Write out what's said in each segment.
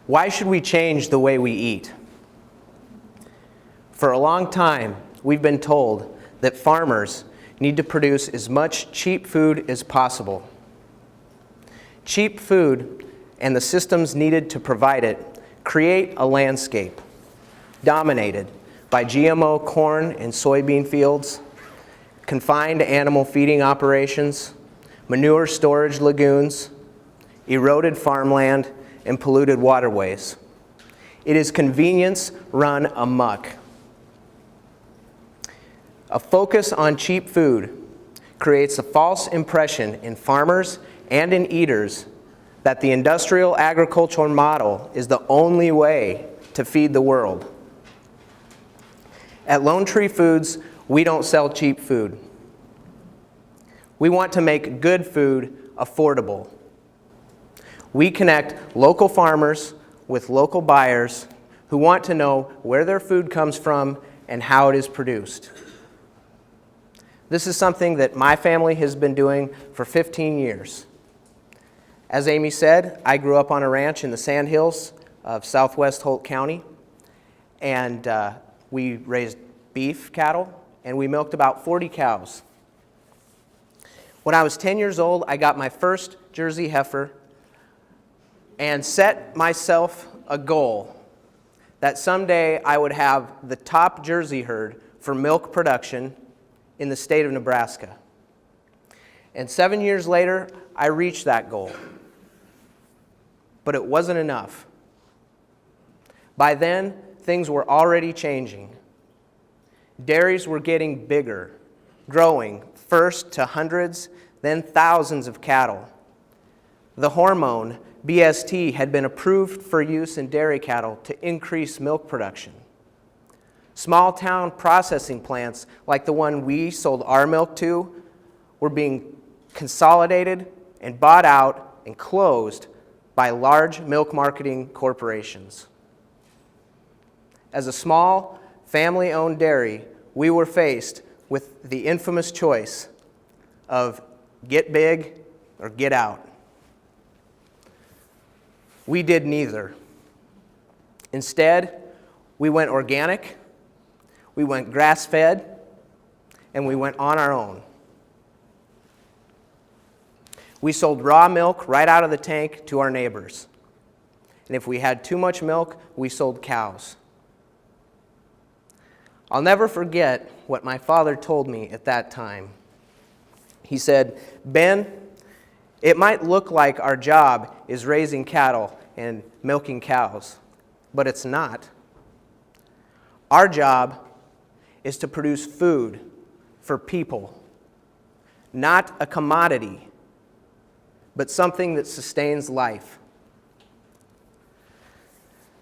Why should we change the way we eat? For a long time, we've been told that farmers need to produce as much cheap food as possible. Cheap food and the systems needed to provide it create a landscape dominated by GMO corn and soybean fields, confined animal feeding operations, manure storage lagoons, eroded farmland, and polluted waterways. It is convenience run amok. A focus on cheap food creates a false impression in farmers and in eaters that the industrial agricultural model is the only way to feed the world. At Lone Tree Foods, we don't sell cheap food. We want to make good food affordable. We connect local farmers with local buyers who want to know where their food comes from and how it is produced. This is something that my family has been doing for 15 years. As Amy said, I grew up on a ranch in the Sandhills of southwest Holt County, and we raised beef cattle, and we milked about 40 cows. When I was 10 years old, I got my first Jersey heifer and set myself a goal that someday I would have the top Jersey herd for milk production in the state of Nebraska. And 7 years later, I reached that goal. But it wasn't enough. By then, things were already changing. Dairies were getting bigger, growing first to hundreds, then thousands of cattle. The hormone, BST, had been approved for use in dairy cattle to increase milk production. Small town processing plants like the one we sold our milk to were being consolidated and bought out and closed by large milk marketing corporations. As a small, family-owned dairy, we were faced with the infamous choice of get big or get out. We did neither. Instead, we went organic, we went grass-fed, and we went on our own. We sold raw milk right out of the tank to our neighbors. And if we had too much milk, we sold cows. I'll never forget what my father told me at that time. He said, "Ben, it might look like our job is raising cattle and milking cows, but it's not. Our job is to produce food for people, not a commodity, but something that sustains life."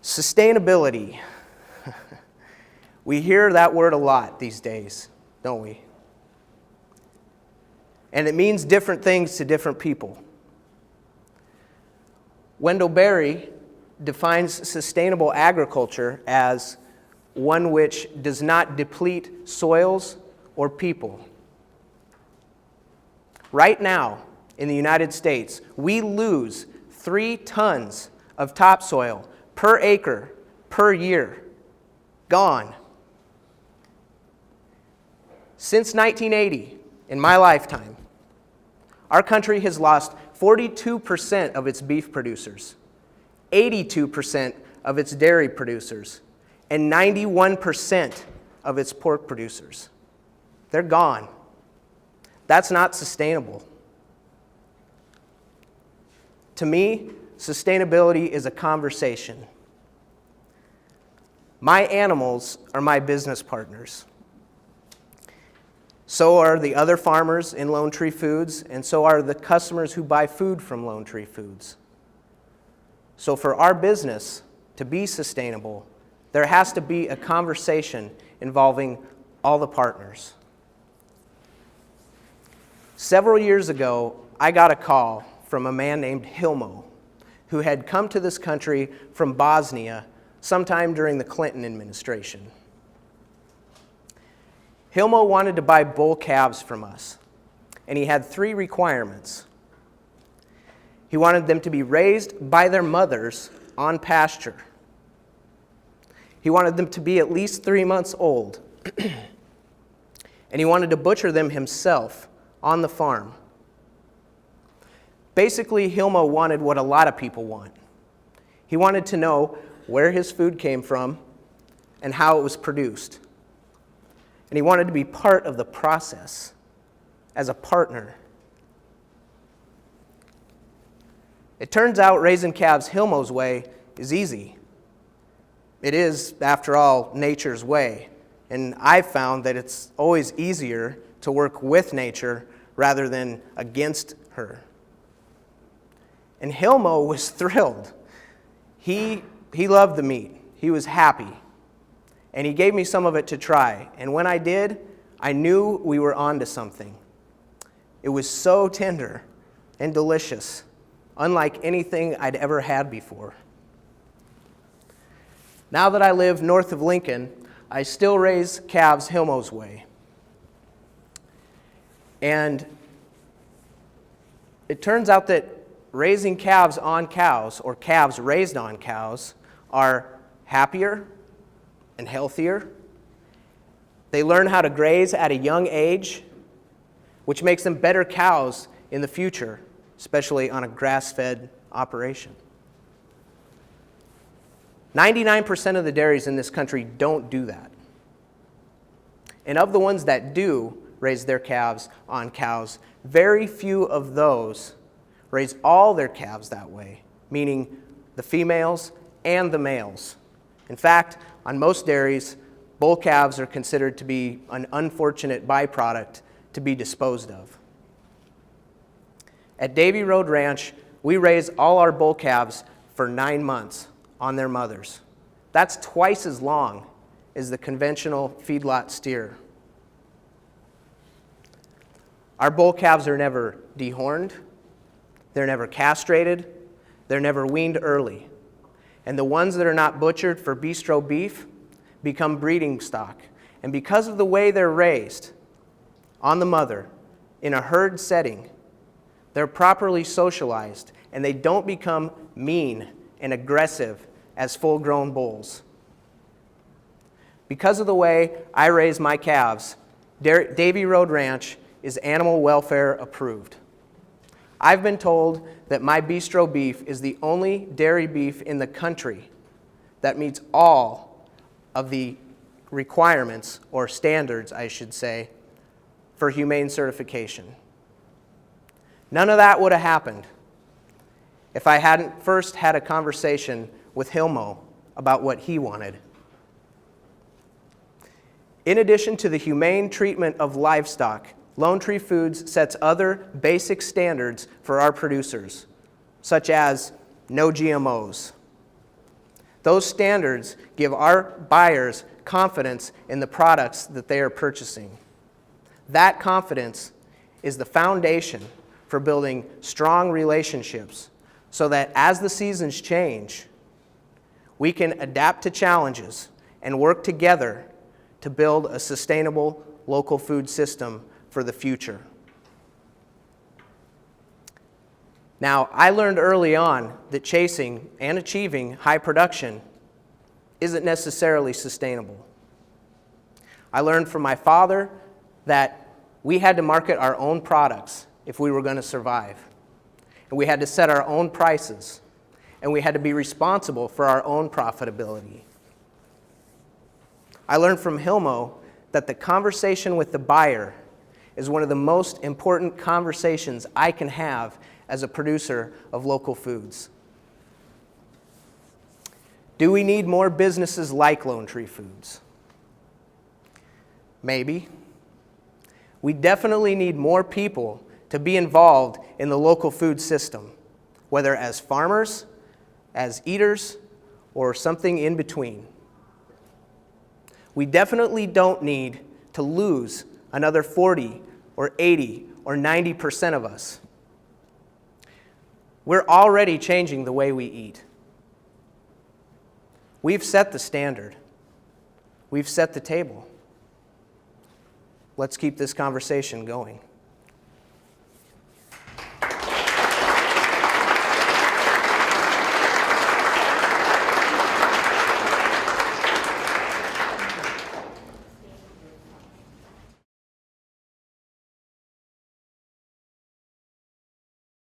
Sustainability. We hear that word a lot these days, don't we? And it means different things to different people. Wendell Berry defines sustainable agriculture as one which does not deplete soils or people. Right now, in the United States, we lose 3 tons of topsoil per acre per year. Gone. Since 1980, in my lifetime, our country has lost 42% of its beef producers, 82% of its dairy producers, and 91% of its pork producers. They're gone. That's not sustainable. To me, sustainability is a conversation. My animals are my business partners. So are the other farmers in Lone Tree Foods, and so are the customers who buy food from Lone Tree Foods. So for our business to be sustainable, there has to be a conversation involving all the partners. Several years ago, I got a call from a man named Hilmo, who had come to this country from Bosnia sometime during the Clinton administration. Hilmo wanted to buy bull calves from us, and he had 3 requirements. He wanted them to be raised by their mothers on pasture. He wanted them to be at least 3 months old. And he wanted to butcher them himself on the farm. Basically, Hilmo wanted what a lot of people want. He wanted to know where his food came from and how it was produced. And he wanted to be part of the process as a partner. It turns out raising calves Hilmo's way is easy. It is, after all, nature's way. And I've found that it's always easier to work with nature rather than against her. And Hilmo was thrilled. He loved the meat. He was happy. And he gave me some of it to try. And when I did, I knew we were onto something. It was so tender and delicious, unlike anything I'd ever had before. Now that I live north of Lincoln, I still raise calves Hilmo's way. And it turns out that raising calves on cows, or calves raised on cows, are happier and healthier. They learn how to graze at a young age, which makes them better cows in the future, especially on a grass-fed operation. 99% of the dairies in this country don't do that. And of the ones that do raise their calves on cows, very few of those raise all their calves that way, meaning the females and the males. In fact, on most dairies, bull calves are considered to be an unfortunate byproduct to be disposed of. At Davy Road Ranch, we raise all our bull calves for 9 months on their mothers. That's twice as long as the conventional feedlot steer. Our bull calves are never dehorned, they're never castrated, they're never weaned early. And the ones that are not butchered for bistro beef become breeding stock. And because of the way they're raised on the mother in a herd setting, they're properly socialized and they don't become mean and aggressive as full-grown bulls. Because of the way I raise my calves, Davy Road Ranch is animal welfare approved. I've been told that my bistro beef is the only dairy beef in the country that meets all of the requirements, or standards, I should say, for humane certification. None of that would have happened if I hadn't first had a conversation with Hilmo about what he wanted. In addition to the humane treatment of livestock, Lone Tree Foods sets other basic standards for our producers, such as no GMOs. Those standards give our buyers confidence in the products that they are purchasing. That confidence is the foundation for building strong relationships so that as the seasons change, we can adapt to challenges and work together to build a sustainable local food system for the future. Now, I learned early on that chasing and achieving high production isn't necessarily sustainable. I learned from my father that we had to market our own products if we were going to survive. And we had to set our own prices. And we had to be responsible for our own profitability. I learned from Hilmo that the conversation with the buyer is one of the most important conversations I can have as a producer of local foods. Do we need more businesses like Lone Tree Foods? Maybe. We definitely need more people to be involved in the local food system, whether as farmers, as eaters, or something in between. We definitely don't need to lose another 40 or 80 or 90% of us. We're already changing the way we eat. We've set the standard. We've set the table. Let's keep this conversation going.